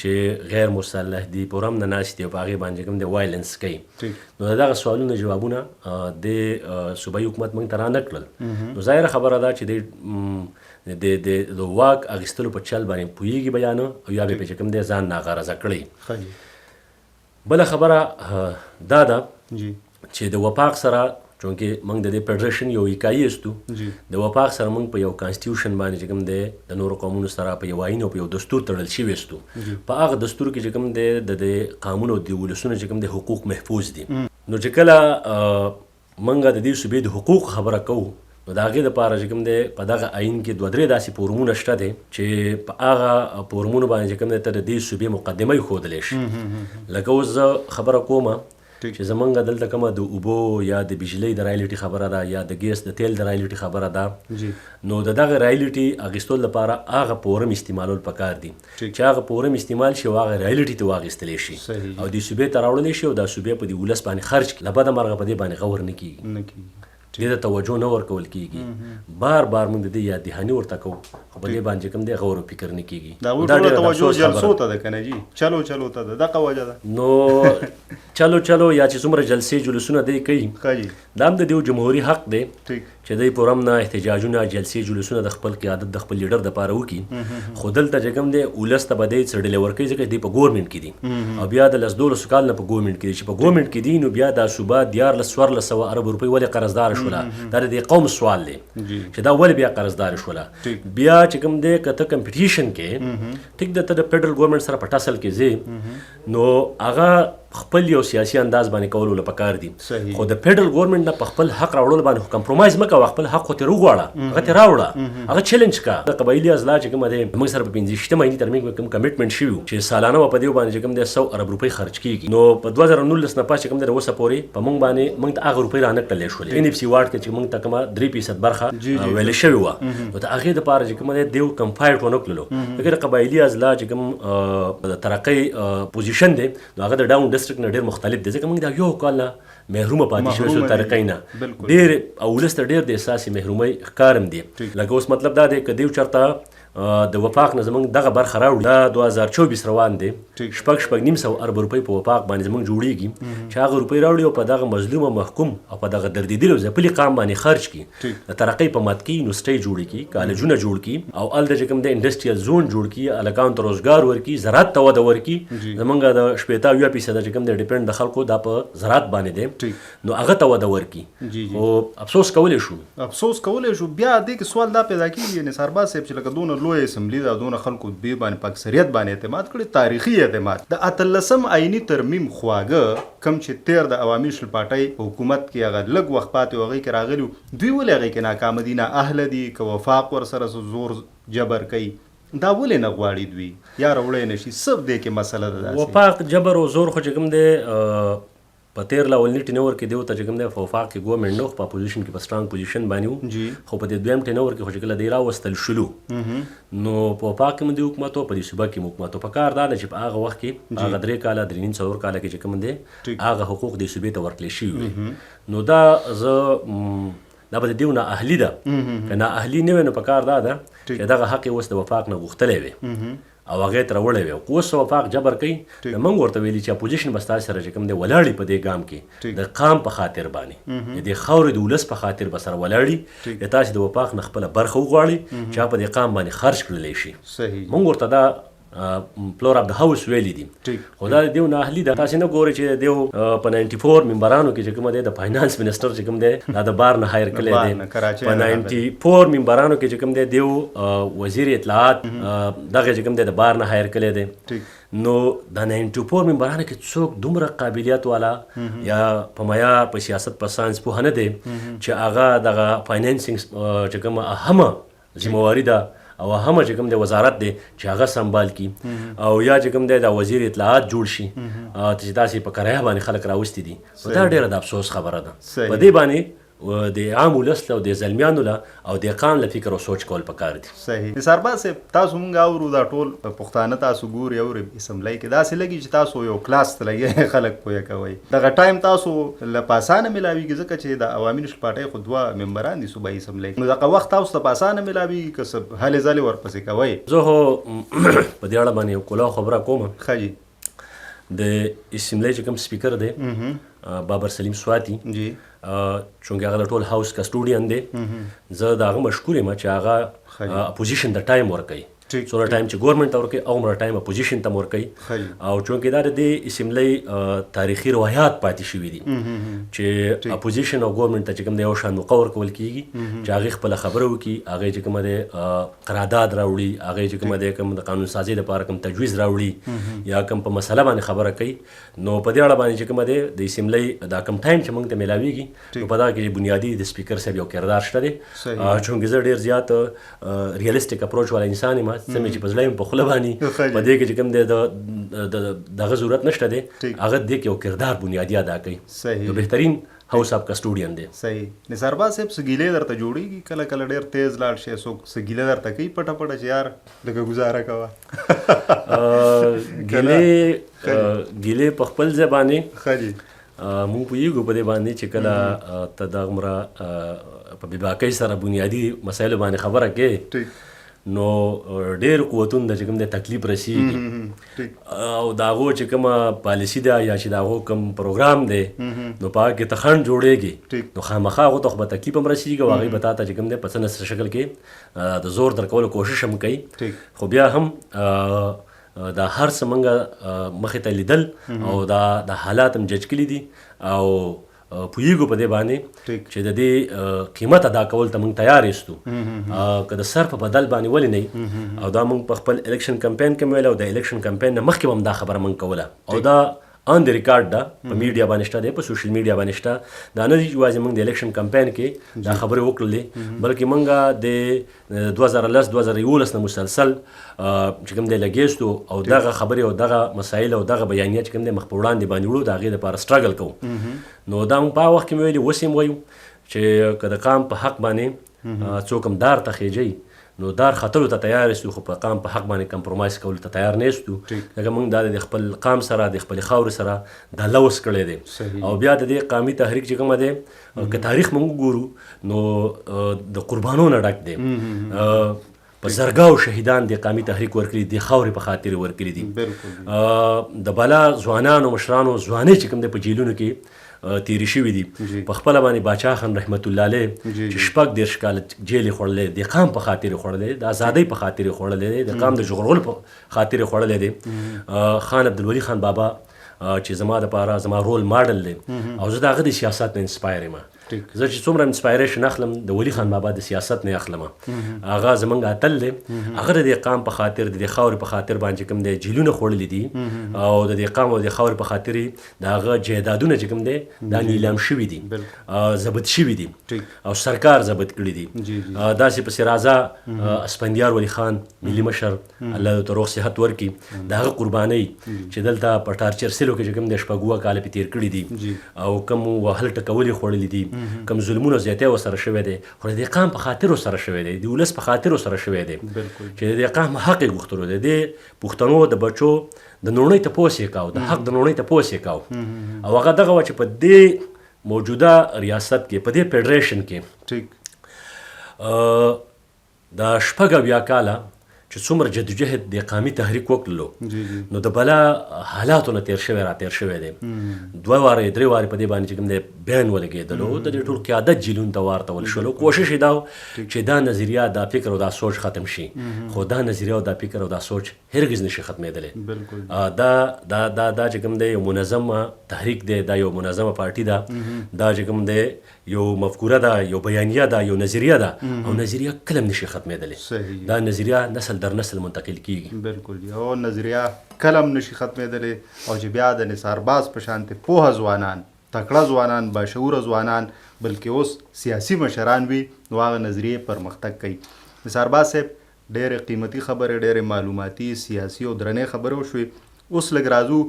چې غیر مسلح دي په ورم نه ناست دي او په هغې باندې کوم دی وایلنس کوي نو د دغه سوالونه جوابونه د صوبایي حکومت موږ ته رانه کړل نو ظاهره خبره ده چې د واک اخیستلو په چل باندې پوهېږي بیا نه او یا به یې چې کوم دی ځان ناغرضه کړی بله خبره دا ده چې د وفاق سره چونکې موږ د دې فیډریشن یو اکایي استو د وفاق سره موږ په یو کانسټیټیوشن باندې چې کوم دی د نورو قومونو سره په یو آیین او په یو دستور تړل شوي استو په هغه دستور کې چې کوم دی د قانون او د ولسونو چې کوم دی حقوق محفوظ دي نو چې کله موږ د دې صوبې د حقوق خبره کوو نو د هغې دپاره چې کوم دی په دغه آیین کې 2-3 داسې فورمونه شته دی چې په هغه فورمونو باندې چې کوم دی ته د دې صوبې مقدمه ایښودلی شي لکه اوس زه خبره کومه چې زمونږ دلته کومه د اوبو یا د بجلۍ د رایلټي خبره ده یا د ګیس د تیل د رایلټي خبره ده نو د دغه رایلټي اخیستلو لپاره هغه فورم استعمالول پکار دي چې هغه فورم استعمال شي او هغه رایلټي ته واخیستلی شي او د صوبې ته راوړلی شي او دا صوبې په دې ولس باندې خرج کړي له بده مرغه په دې باندې غور نه کېږي دې ته توجه نه ورکول کېږي بار موږ د دې یاد دهاني ورته کوو خو په دې باندې کوم دی غور او فکر نه کېږي دا ټوله توجه جلسو ته ده که نه جي چلو ته ده دغه وجه ده نو چلو یا چې څومره جلسې جلوسونه دی کوي دا هم د دې جمهوري حق دی چې دی په ورم نه احتجاجونه جلسې جلوسونه د خپل قیادت د خپل لیډر دپاره وکړي خو دلته چې کوم دی ولس ته به دی څړلې ورکوي ځکه دی په ګورمنټ کې دي او بیا د 10-12 کال نه په ګورمنټ کې دي چې په ګورمنټ کې دي نو بیا دا صوبه 1400 ارب روپۍ ولې قرضدار شوله دا د قوم سوال دی چې دا ولې بیا قرضدار شوله بیا چې کوم دی که ته کمپټیشن کې ټیک ده ته د فیډرل ګورمنټ سره په ټسل کې ځې نو هغه خپل یو سیاسي انداز باندې کولو له پکار دي خو د فیډرل ګورمنټ نه په خپل حق راوړلو باندې کمپرومایز مه کوه خپل حق خو ترې وغواړه هغه ترې راوړه هغه چیلنج کا د قبایلي اضلاع چې کومه دی موږ سره په 15 مایني ترمنځ کوم کمیټمنټ شوي چې سالانه په دې باندې چې کوم دی 100 ارب روپۍ خرج کیږي نو په 2019 نه پاس چې کوم دی اوسه پورې په موږ باندې موږ ته هغه روپۍ رانه کړلې شولې ان اف سي وارډ کې چې موږ ته کومه 3% برخه ویلې شوې وه نو د هغې دپاره چې کومه دی دیو کم فایټ ونه کړلو ځکه د قبایلي اضلاع چې کوم د ترقۍ پوزیشن دی نو هغه د ډاون ډسټرکټ نه ډېر مختلف دی ځکه موږ دا یو کال نه محرومه پاتې شوی سو طریقې نه ډېر او ولس ته ډېر د احساسي محرومۍ ښکارم دی لکه اوس مطلب دا دی که دیو چېرته د وفاق نه زموږ دغه برخه راوړي دا 2024 روان دی شپږ نیم سوه ارب روپۍ په وفاق باندې زموږ جوړېږي چې هغه روپۍ راوړي او په دغه مظلومه محکوم او په دغه دردېدلي او ځپلي قام باندې خرج کړي د ترقۍ په مد کې یونیورسټۍ جوړې کړي کالجونه جوړ کړي او هلته چې کوم دی انډسټریل زون جوړ کړي هلکانو ته روزګار ورکړي زراعت ته وده ورکړي زموږ د 80% چې کوم دی ډیپینډ د خلکو دا په زراعت باندې دی نو هغه ته وده ورکړي خو افسوس کولی شو بیا دې کې سوال دا پیدا کېږي نثارباز صاحب چې لکه دونه لوی اسمبلی دا دونه خلکو دې باندې په اکثریت باندې اعتماد کړی تاریخي اعتماد د 18 آئینی ترمیم خواږه کم چې 13 د عوامي شل پارټۍ په حکومت کې هغه لږ وخت پاتې هغوی کې راغلي دوی ولې هغې کې ناکامه دي نه اهله دي که وفاق ورسره زور جبر کوي دا ولې نه غواړي دوی یا راوړی نه شي څه دې کې مسله ده وفاق جبر او زور خو چې کوم دی په 13 لاول ټینور کې دیو ته چې کوم دی په وفاق کې ګورمنټ نو په پوزیشن کې په سترانګ پوزیشن باندې خو په دې دویم ټینور کې خو چې کله دی راوستل شلو نو په وفاق کې مو د حکومت په دې صوبه کې حکومت په کار دا چې په هغه وخت کې هغه 3 کاله 3.5 کاله کې چې کوم دی هغه حقوق د صوبې ته ورکړل شي نو دا دا به دیو نه اهلی ده که نه اهلی نه وي نو په کار دا ده چې دغه حق یې اوس د وفاق نه غوښتلی وي او هغې ته راوړی وي خو اوس وفاق جبر کوي نو موږ ورته ویلي چې اپوزیشن به ستاسې سره چې کوم دی ولاړي په دې ګام کې د قام په خاطر باندې د دې خاورې د ولس په خاطر به سره ولاړي د تاسې د وفاق نه خپله برخه وغواړي چې په دې قام باندې خرج کړلی شي موږ ورته دا فلور اف د هاوس ویلی دي خو دا دیو نه اهلي ده تاسې نه ګورئ چې دیو په 94 ممبرانو کې چې کومه دی د فاینانس منسټر چې کوم دی دا د بار نه هایر کړی دی په 94 ممبرانو کې چې کوم دی دیو وزیر اطلاعات دغه چې کوم دی د بار نه هایر کړی دی نو د 94 ممبرانو کې څوک دومره قابلیت والا یا په معیار په سیاست په ساینس پوهه نه دی چې هغه دغه فاینانسینګ چې کومه اهمه ذمهواري ده او هم چې کوم دی وزارت دی چې هغه سنبال کی او یا چې کوم دی د وزیر اطلاعات جوړ شي چې تاسې په کرایه باندې خلک راوستي دي دا ډېره د افسوس خبره ده په دې باندې د عام ولس له او د زلمیانو له او د قام له فکر او سوچ کول پکار دي. صحیح. نثار صاحب تاسو مونږ اورو دا ټول پښتانه تاسو ګوري اوري اسمبلی کې داسې لګي چې تاسو یو کلاس ته لګي خلک پوهه کوي دغه ټایم تاسو له پاسانه ملاویږي ځکه چې د عوامي نشل پارټۍ خو دوه ممبران دي صوبایي اسمبلی نو دغه وخت تاسو ته پاسانه ملاویږي که څه هلې ځلې ورپسې کوئ؟ زه خو په دې اړه باندې یو کلاو خبره کوم. ښه جي. د اسمبلی چې کوم سپیکر دی بابر سلیم سواتی جی چونکې هغه د ټول هاوس کسټوډین دی زه د هغه مشکور یم چې هغه اپوزیشن د ټایم ورکوي څومره ټایم چې ګورنمنټ ته ورکوي هغومره ټایم اپوزیشن ته هم ورکوي او چونکې دا د دې اسمبلی تاریخي روایات پاتې شوي دي چې اپوزیشن او ګورنمنټ ته چې کوم د یو شان موقع ورکول کېږي چې هغې خپله خبره وکړي هغې چې کومه دی قرارداد راوړي هغې چې کومه دی کوم د قانون سازۍ دپاره کوم تجویز راوړي یا کوم په مسله باندې خبره کوي نو په دې اړه باندې چې کومه دی د اسمبلی دا کوم ټایم چې موږ ته میلاویږي نو په دغه کې بنیادي د سپیکر صاحب یو کردار شته دی چونکې زه ډېر زیات ریالسټیک اپروچ والا انسان یم سمې چې په زړه یم په خوله باندې په دې کې چې کوم دی دغه ضرورت نشته دی هغه دې کې یو کردار بنیادي ادا کوي یو بهترین هاوس اف کسټوډین دی. صحیح. نثار صاحب څه ګیلې درته جوړېږي کله کله ډېر تیز لاړ شي څوک څه ګیله درته کوي پټه پټه چې یار لږه ګزاره کوه؟ ګیلې په خپل ځای باندې ښه جي مونږ پوهېږو په دې باندې چې کله ته دغومره په بېباکۍ سره بنیادي مسایلو باندې خبره کوې نو ډېر قوتونه د چې کوم د تکلیف رسېږي او د هغو چې کومه پالیسي ده یا چې د هغو کوم پروګرام دی نو په هغه کې ته خنډ جوړېږي نو خامخا هغو ته خو به تکلیف هم رسېږي او هغوی به تا ته چې کوم دی په څه نه څه شکل کې د زور درکولو کوشش هم کوي خو بیا هم دا هر څه موږ مخې ته لیدل او دا حالات هم جج کړي دي او پوهېږو په دې باندې چې د دې قیمت ادا کول ته موږ تیار یستو که د سر په بدل باندې ولې نه او دا موږ په خپل الیکشن کمپین کې ویل او د الیکشن کمپین نه مخکې به هم دا خبره موږ کوله او دا آن د ریکارډ ده په میډیا باندې شته دی په سوشل میډیا باندې شته دا نه دي چې یوازې موږ د الیکشن کمپین کې دا خبرې وکړلې بلکې موږ د 2010-2011 نه مسلسل چې کوم دی لګېستو او دغه خبرې او دغه مسایل او دغه بیانیه چې کوم دی مخ په وړاندې باندې وړو د هغې دپاره سټرګل کوو نو دا موږ په هغه وخت کې مې ویلي اوس هم وایو چې که د قام په حق باندې څوک هم دار ته خېجوي نو دار خطلو ته تیار یستو خو په قام په حق باندې کمپرومایز کولو ته تیار نه یستو ځکه موږ دا د خپل قام سره د خپلې خاورې سره دا لوس کړی دی او بیا د دې قامي تحریک چې کومه دی که تاریخ موږ وګورو نو د قربانو نه ډک دی په زرګاو شهیدان د قامي تحریک ورکړي د خاورې په خاطر ورکړي دي د بالا ځوانانو مشرانو ځوانۍ چې کوم دی په جیلونو کې تیری شوي دي په خپله باندې باچا خان رحمت الله علیه چې 14 کاله جیل یې خوړلی د قام په خاطر یې خوړلی د ازادۍ په خاطر یې خوړلی دی د قام د ژغورلو په خاطر یې خوړلی دی خان عبدالولي خان بابا چې زما دپاره زما رول ماډل دی او زه د هغه د سیاست نه انسپایر یم زه چې څومره انسپایریشن اخلم د ولی خان بابا د سیاست نه اخلم هغه زمونږ اتل دی هغه د دې قام په خاطر د دې خاورې په خاطر باندې کوم دی جیلونه خوړلي دي او د دې قام او د خاورې په خاطر د هغه جایدادونه چې کوم دی دا نیلام شوي دي ضبط شوي دي او سرکار ضبط کړي دي داسې پسې راځه اسفندیار ولی خان ملي مشر الله ورته روغ صحت ورکړي د هغه قربانۍ چې دلته په ټارچر سیلو کې چې کوم دی شپږ اووه کاله پې تېر کړي دي او کوم وهل ټکول یې خوړلي دي کوم ظلمونه زیاتی ورسره شوی دی خو د دې قام په خاطر ورسره شوی دی د ولس په خاطر ورسره شوی دی چې د دې قام حق یې غوښتلو د دې پښتنو د بچو د نوڼۍ تپوس یې کاو د حق د نوڼۍ تپوس یې کاو او هغه دغه وه چې په دې موجوده ریاست کې په دې فیډریشن کې د 4 کاله چې څومره جدوجهد د قامي تحریک وکړلو نو د بلا حالاتو نه تیر شوی دی 2 واره 3 واره په دې باندې چې کوم دی بیان ولګېدلو د دې ټول قیادت جیلونو ته واړول شولو کوشش یې دا چې دا نظریه دا فکر او دا سوچ ختم شي خو دا نظریه او دا فکر او دا سوچ هرگز نشي ختمېدلی دا چې کوم دی یو منظم تحریک دی دا یو منظمه پارټي ده دا چې کوم دی یو مفکوره ده یو بیانیه ده یو نظریه ده او نظریه کله هم نشي ختمېدلی دا نظریه نسل در نسل منتقل کیږي بالکل یو نظریه کله هم نشي ختمېدلی او چې بیا د نثار باز په شانتې پوهه ځوانان تکړه ځوانان باشعوره ځوانان بلکې اوس سیاسي مشران وي نو هغه نظریې پرمختګ کوي نثار باز صاحب ډېرې قیمتي خبرې ډېرې معلوماتي سیاسي او درنې خبرې وشوې اوس لږ راځو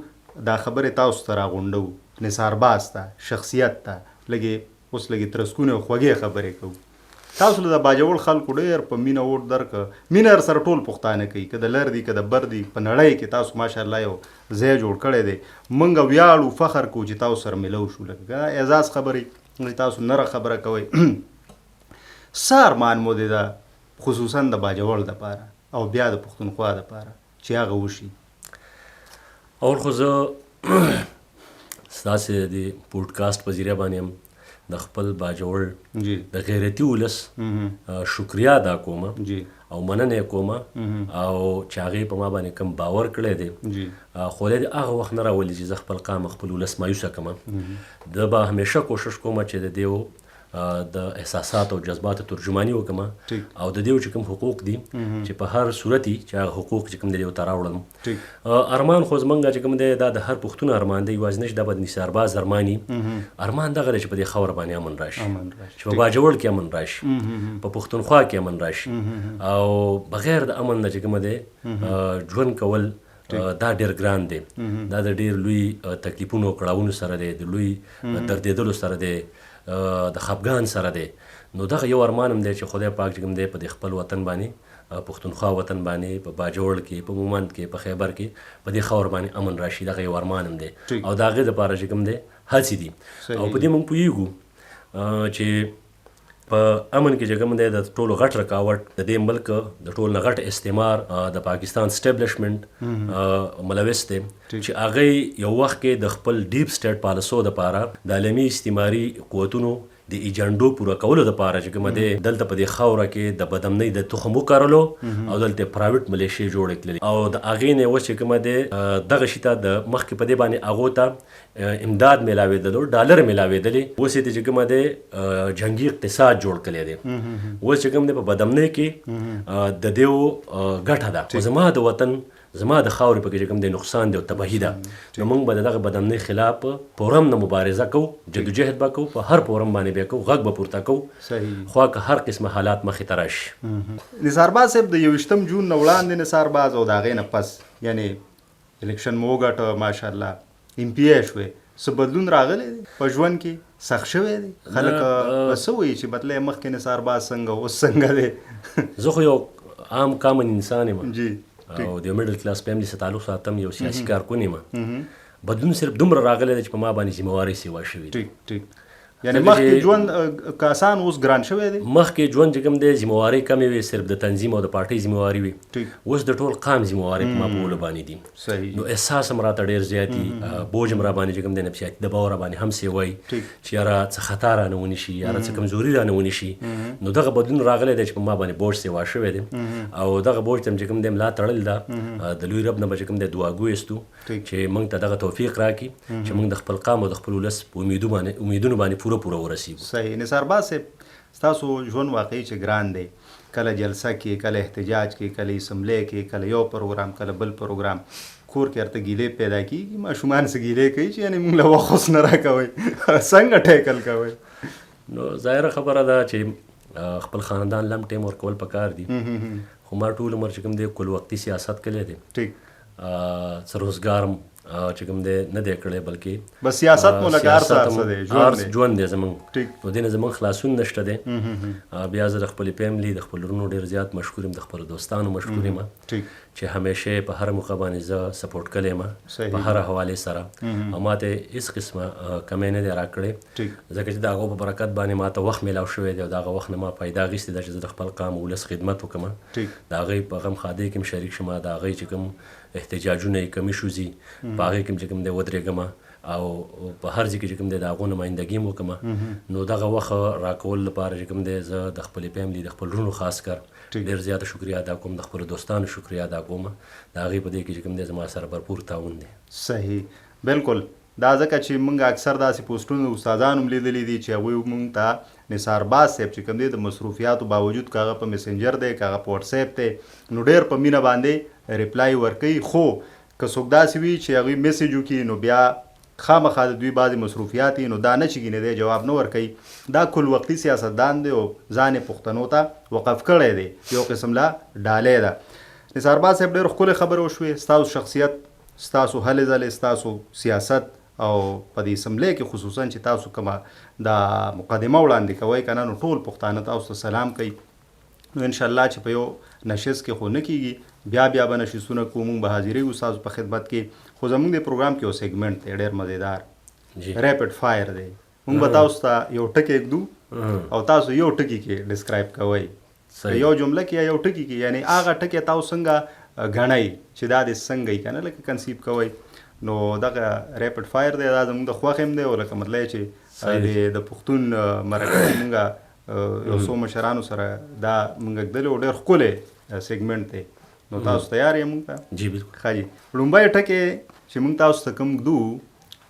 دا خبرې تاسو ته راغونډو نثار باز ته شخصیت ته لږې اوس لږې ترسکونه او خوږې خبرې کوو. تاسو له د باجوړ خلکو ډېر په مینه ووټ درکړه. مینه سره ټول پښتانه کوي، که د لر دي که د بر دي. په نړۍ کې تاسو ماشاءالله یو ځای جوړ کړی دی. موږ ویاړو فخر کوو چې تاسو سره ملو شو. لکه اعزاز خبرې تاسو نره خبره کوئ. څه ارمان مو دی ده خصوصا د باجوړ دپاره او بیا د پښتونخوا دپاره چې هغه وشي؟ اول خو زه ستاسې د پوډکاسټ په ذریعه باندې هم د خپل باجوړ د غیرتي ولس شکریا ادا کوم او مننه کوم او چې هغې په ما باندې کوم باور کړی دی. خو دی هغه وخت نه راولي چې زه خپل قام خپل ولس مایوسه کړم. زه به همیشه کوشش کوم چې د دې د احساسات او جذباتو ترجماني وکړم او د دې چې کوم حقوق دي چې په هر صورت چې هغه حقوق چې کوم دی ورته راوړم. ارمان خو زمونږ چې کوم دی دا د هر پښتون ارمان دی، یوازې نه چې دا به د نثارباز ارماني ارمان دغه دی چې په دې خاوره باندې امن راشي، چې په باجوړ کې امن راشي، په پښتونخوا کې امن راشي. او بغیر د امن نه چې کوم دی ژوند کول دا ډېر ګران دی. دا د ډېر لوی تکلیفونو کړاوونو سره دی، د لوی دردېدلو سره دی، د خفګان سره دی. نو دغه یو ارمان هم دی چې خدای پاک چې کوم دی په دې خپل وطن باندې، پښتونخوا وطن باندې، په باجوړ کې، په مومند کې، په خیبر کې، په دې خاور باندې امن راشي. دغه یو ارمان هم دی او د هغې دپاره چې کوم دی هڅې دي. او په دې موږ پوهېږو چې په امن کې چې کوم دی د ټولو غټ رکاوټ د دې ملک د ټول نه غټ استعمار د پاکستان سټیبلشمنټ ملوث دی، چې هغې یو وخت کې د خپل ډیپ سټیټ پالیسو دپاره د عالمي استعماري قوتونو د ایجنډو پوره کولو دپاره چې کومه دی دلته په دې خاوره کې د بدامنۍ د تخم وکرلو او دلته پرایویټ ملیشې جوړې کړلې او د هغې نه اوس چې کومه دی دغه شي ته د مخکې په دې باندې هغو ته امداد میلاوېدلو، ډالر میلاوېدلې. اوس یې چې کومه دی جنګي اقتصاد جوړ کړی دی. اوس چې کوم دی په بدامنۍ کې د دې ګټه ده. خو زما د وطن، زما د خاورې په کې چې کوم دی نقصان دی او تباهي ده. نو موږ به د دغه بدامنۍ خلاف په ورم نه مبارزه کوو، جدوجهد به کوو، په هر پورم باندې به کوو، غږ به پورته کوو، خو که هر قسمه حالات مخې ته راشي. نثارباز صاحب د 21 جون نه وړاندې نثارباز او د هغې نه پس یعنې الیکشن مو وګټه، ماشاءالله MP شوې، څه بدلون راغلی دی په ژوند کې؟ سخت شوی دی؟ خلک څه وایي چې مطلب مخکې نثارباز څنګه اوس څنګه دی؟ زه خو یو عام کامن انسان یم او د میډل کلاس فیملی سره تعلق ساتم، یو سیاسي کارکون یم. بدلون صرف دومره راغلی دی چې په ما باندې ذمهوارۍ سیوا شوې دي. ټیک یعنی مخکې ژوند که آسان اوس ګران شوی دی؟ مخکې ژوند چې کوم دی ذمهوارۍ کمې وې، صرف د تنظیم او د پارټۍ ذمهواري وي. اوس د ټول قام ذمهوارۍ په ما په ولو باندې دي. نو احساس هم راته ډېر زیات دي، بوج هم را باندې چې کوم دی نفسیاتي دباو را باندې هم سیوی چې یاره څه خطا رانه ونیشي، یاره څه کمزوري رانه ونیشي. نو دغه بدلون راغلی دی چې په ما باندې بوج سیوا شوی دی او دغه بوج ته چې کوم دی ملا تړل ده. د لوی رب نه به چې کوم دی دعاګو ایستو چې موږ ته دغه توفیق راکړي چې موږ د خپل قام او د خپل ولس په امیدونو باندې پوره ورسیږو. صحیح. نثارباز صاحب ستاسو ژوند واقعي چې ګران دی، کله جلسه کې، کله احتجاج کې، کله اسمبلی کې، کله یو پروګرام، کله بل پروګرام، کور کې ورته ګیلې پیدا کېږي، ماشومان څه ګیلې کوي چې یعنې موږ له وخت اوس نه راکوئ، څنګه ټیکل کوئ؟ نو ظاهره خبره ده چې خپل خاندان لم ټیم ورکول پکار دي. خو ما ټول عمر چې کوم دی کل وقتي سیاست کړی دی. ټیک. څه روزګار چې کوم دی نه دی کړی، بلکې بس سیاست مو لکه هر څه دی، ژوند دی زموږ. نو دې نه زموږ خلاصون نشته دی. بیا زه د خپلې فیملي، د خپل وروڼو ډېر زیات مشکور یم، د خپلو دوستانو مشکور یم چې همیشه په هر موقع باندې زه سپورټ کړی یم په هر حوالې سره او ما ته هېڅ قسمه کمی نه دی راکړی، ځکه چې د هغو په برکت باندې ما ته وخت میلاو شوی دی او د هغه وخت نه ما پیدا اخیستې ده چې زه د خپل قام ولس خدمت وکړم، د هغوی په غم ښادۍ کې هم شریک شم، د هغوی چې کوم احتجاجونه یې کمی شوځي په هغې کې هم چې کوم دی ودرېږم او په هر ځای کې چې کوم دی د هغو نمایندګي هم وکړم. نو دغه وخت راکول لپاره چې کوم دی زه د خپلې فیملي، د خپل وروڼو خاص کر ډېر زیاته شکریا ادا کوم، د خپلو دوستانو شکریا ادا کوم، د هغې په دې کې چې کوم دی زما سره بھرپور تعاون دی. صحیح، بالکل. دا ځکه چې موږ اکثر داسې پوسټونه استادان هم لیدلي دي چې هغوی موږ ته نثارباز صاحب چې کوم دی د مصروفیاتو باوجود که هغه په میسنجر دی، که هغه په وټساپ دی، نو ډېر په مینه باندې ریپلای ورکوي. خو که څوک داسې وي چې هغوی میسیج وکړي نو بیا خامخا د دوی بعضې مصروفیات نو دا نه چې ګینې دی جواب نه ورکوي. دا کل وقتي سیاستدان دی او ځان یې پښتنو ته وقف کړی دی، یو قسم لا ډالۍ ده. نثارباز صاحب ډېر ښکلې خبرې وشوې، ستاسو شخصیت، ستاسو هلې ځلې، ستاسو سیاست او په دې اسمبلی کې خصوصا چې تاسو کومه دا مقدمه وړاندې کوئ که نه نو ټول پښتانه تاسو ته سلام کوي. نو انشاءالله چې په یو نشست کې خو نه کېږي بیا به نشستونه کوو مونږ به حاضرې یو ستاسو په خدمت کې. خو زمونږ د پروګرام کې یو سیګمنټ دی ډېر مزیدار ریپډ فایر دی. مونږ به تاسو ته یو ټکی ږدو او تاسو یو ټکي کې ډسکرایب کوئ یو جمله کې یا یو ټکي کې یعنی هغه ټکی تاسو څنګه غنئ چې دا دې څنګه یې که نه لکه کنسیپ کوئ. نو دغه ریپډ فایر دی دا زموږ د خوښ هم دی او لکه مطلب چې د پښتون مرکه کې مونږ یو څو مشرانو سره دا مونږ ږدلی او ډېر ښکلی سیګمنټ دی. نو تاسو تیار یې مونږ ته؟ جی بالکل. ښه جي لومبی ټکی چې مونږ تاسو ته کوم ږدو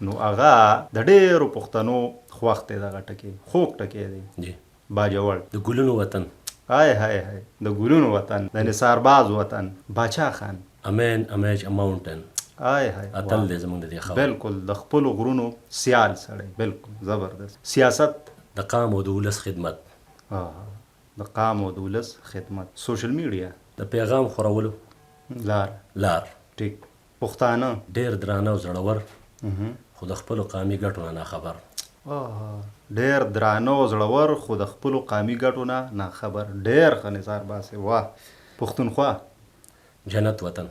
نو هغه د ډېرو پښتنو خوښ دی دغه ټکی خوږ ټکی دی جی باجوړ د ګلونو وطن های د ګلونو وطن د نثارباز وطن باچا خان امان امیج ماونټن های اتل دی زموږ د دې خبر بالکل د خپلو غرونو سیال سړی بالکل زبردست. سیاست د قام او د ولس خدمت د قام او د ولس خدمت. سوشل میډیا د پیغام خورولو لار ټیک. پښتانه ډېر درانه او زړور خو د خپلو قامي ګټو نه ناخبر. ډېر درانه او زړور خو د خپلو قامي ګټو نه ناخبر. ډېر ښه نثار باسي. واه پښتونخوا جنت وطن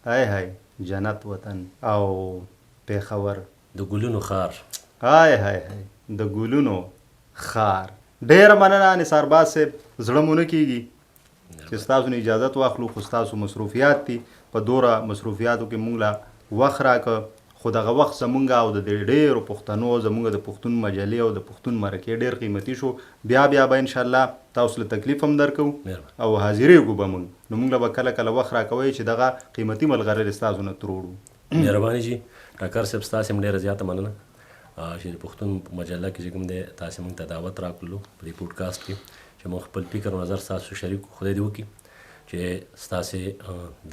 های جنت وطن او پېښور د ګلونو خار های د ګلونو خار. ډېره مننه نثار باز صاحب. زړه مو نه کېږي چې ستاسو نه اجازت واخلو خو ستاسو مصروفیات دي په دوره مصروفیاتو کې مونږ له وخت راکړه خو دغه وخت زمونږ او د ډېرو پښتنو زمونږ د پښتون مجلې او د پښتون مرکې ډېر قیمتي شو. بیا به انشاءالله تاسو له تکلیف هم درکو او حاضرېږو به مونږ. نو مونږ له به کله وخت راکوئ چې دغه قیمتي ملغري ستاسو نه تروړو. مهرباني جي ډاکټر صاحب ستاسې هم ډېره زیاته مننه چې د پښتون مجله کې چې کوم دی تاسې موږ ته دعوت راکړلو په دې پوډکاسټ کې چې موږ خپل فکر او نظر ستاسو شریک خدای دې وکړي چې ستاسې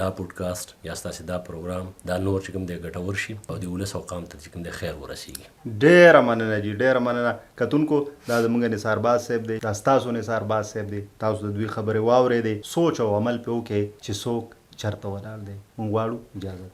دا پوډکاسټ یا ستاسې دا پروګرام دا نور چې کوم دی ګټور شي او د ولس او قام ته چې کوم دی خیر ورسیږي. ډېره مننه جي ډېره مننه. کتونکو دا زموږ نثار باز صاحب دی دا ستاسو نثار باز صاحب دی. تاسو د دوی خبرې واورېدې سوچ او عمل پې وکړئ چې څوک چېرته ولاړ دی. موږ غواړو اجازه